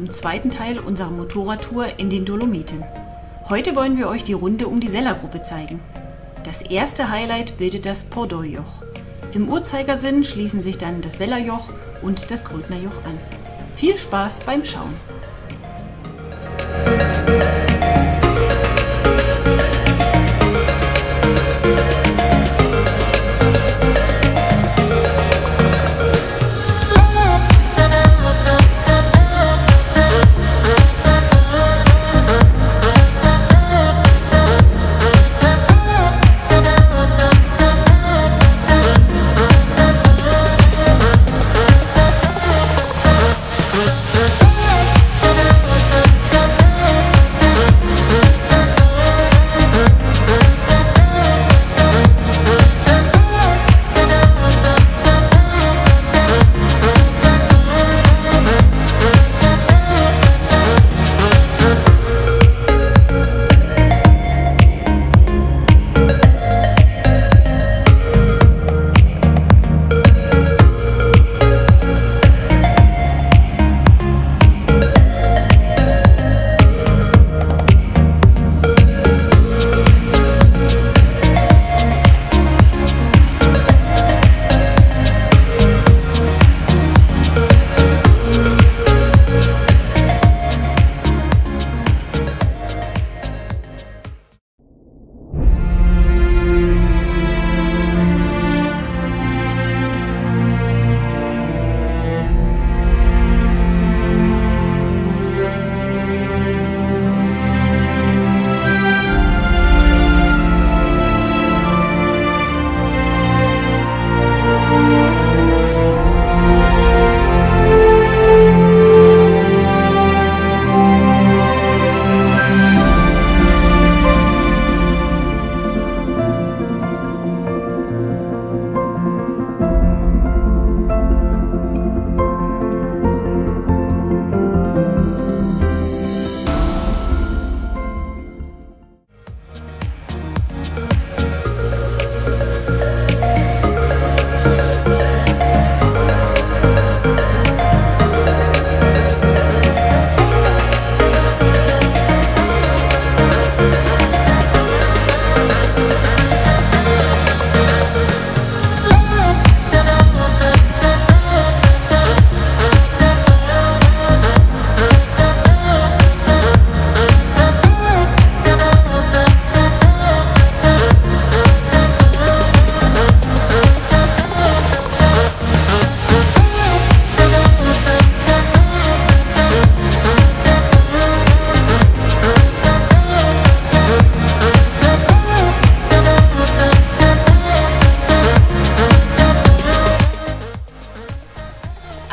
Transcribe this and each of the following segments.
zum zweiten Teil unserer Motorradtour in den Dolomiten. Heute wollen wir euch die Runde um die Sellergruppe zeigen. Das erste Highlight bildet das Pordoi-Joch. Im Uhrzeigersinn schließen sich dann das Sellerjoch und das Grödnerjoch an. Viel Spaß beim Schauen!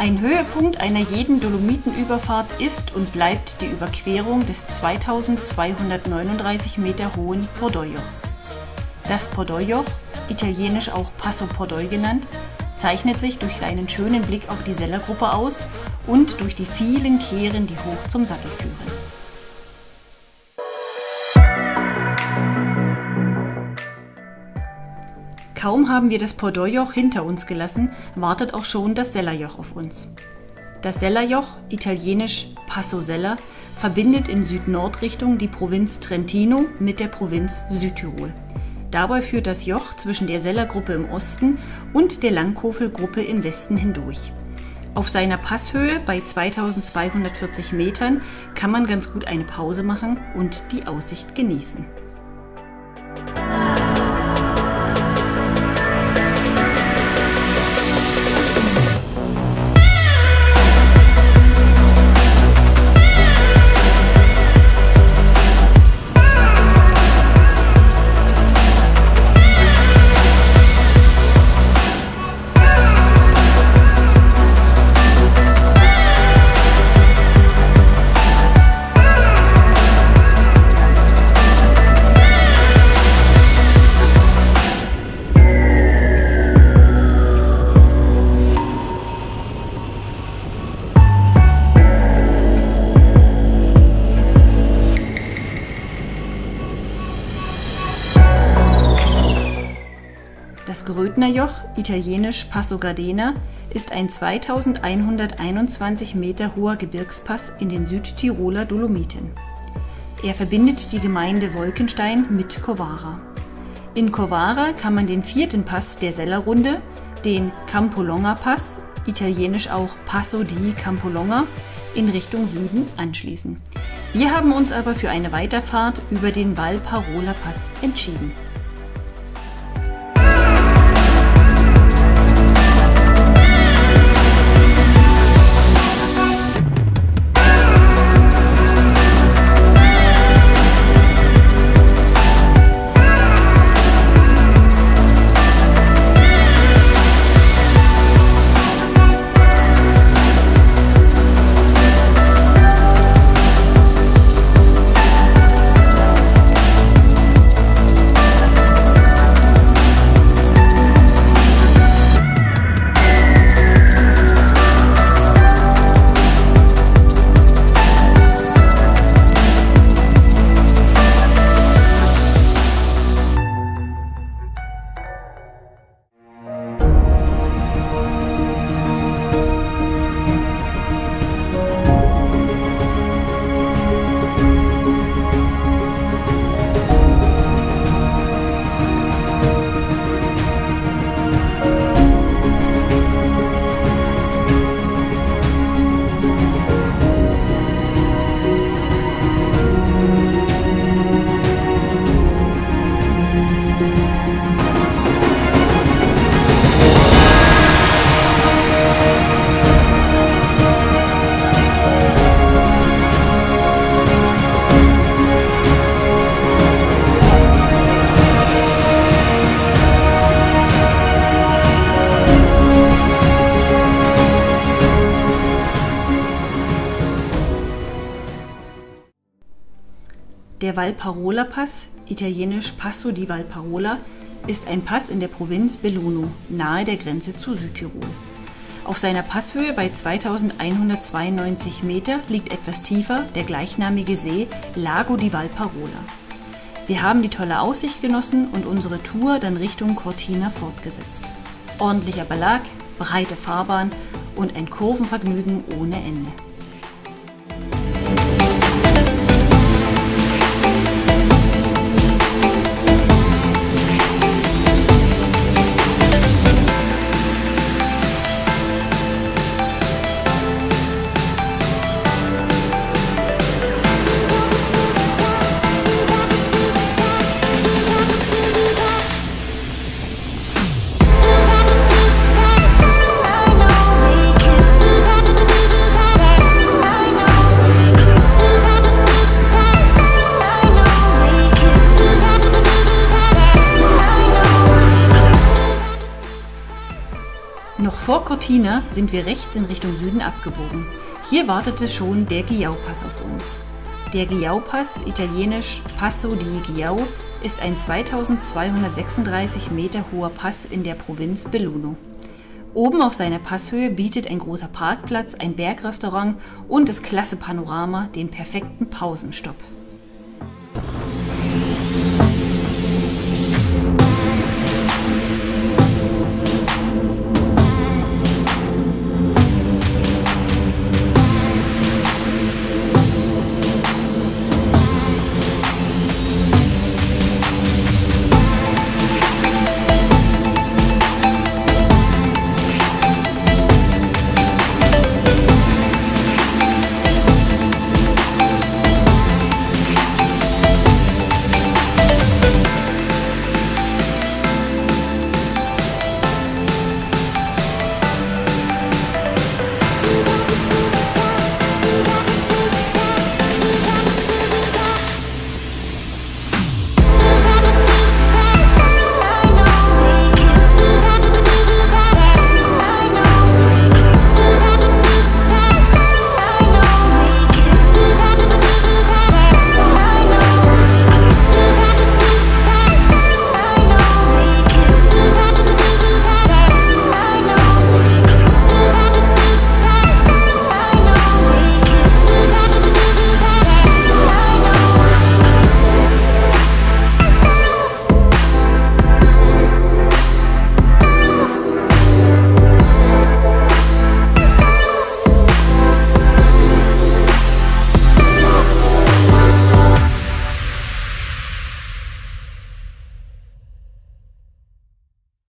Ein Höhepunkt einer jeden Dolomitenüberfahrt ist und bleibt die Überquerung des 2239 Meter hohen Pordoi-Jochs. Das Pordoi-Joch, italienisch auch Passo Pordoi genannt, zeichnet sich durch seinen schönen Blick auf die Sellergruppe aus und durch die vielen Kehren, die hoch zum Sattel führen. Kaum haben wir das Pordoi-Joch hinter uns gelassen, wartet auch schon das Sellerjoch auf uns. Das Sellerjoch, italienisch Passo Seller, verbindet in Süd-Nord-Richtung die Provinz Trentino mit der Provinz Südtirol. Dabei führt das Joch zwischen der Sellergruppe im Osten und der Langkofel-Gruppe im Westen hindurch. Auf seiner Passhöhe bei 2240 Metern kann man ganz gut eine Pause machen und die Aussicht genießen. Das Grödnerjoch, italienisch Passo Gardena, ist ein 2121 Meter hoher Gebirgspass in den Südtiroler Dolomiten. Er verbindet die Gemeinde Wolkenstein mit Corvara. In Corvara kann man den vierten Pass der Sellerrunde, den Campolonga-Pass, italienisch auch Passo di Campolonga, in Richtung Süden anschließen. Wir haben uns aber für eine Weiterfahrt über den Valparola-Pass entschieden. Der Valparola-Pass, italienisch Passo di Valparola, ist ein Pass in der Provinz Belluno, nahe der Grenze zu Südtirol. Auf seiner Passhöhe bei 2192 Meter liegt etwas tiefer der gleichnamige See Lago di Valparola. Wir haben die tolle Aussicht genossen und unsere Tour dann Richtung Cortina fortgesetzt. Ordentlicher Belag, breite Fahrbahn und ein Kurvenvergnügen ohne Ende. Noch vor Cortina sind wir rechts in Richtung Süden abgebogen. Hier wartete schon der Ghiau-Pass auf uns. Der Ghiau-Pass, italienisch Passo di Ghiau, ist ein 2236 Meter hoher Pass in der Provinz Belluno. Oben auf seiner Passhöhe bietet ein großer Parkplatz, ein Bergrestaurant und das klasse Panorama den perfekten Pausenstopp.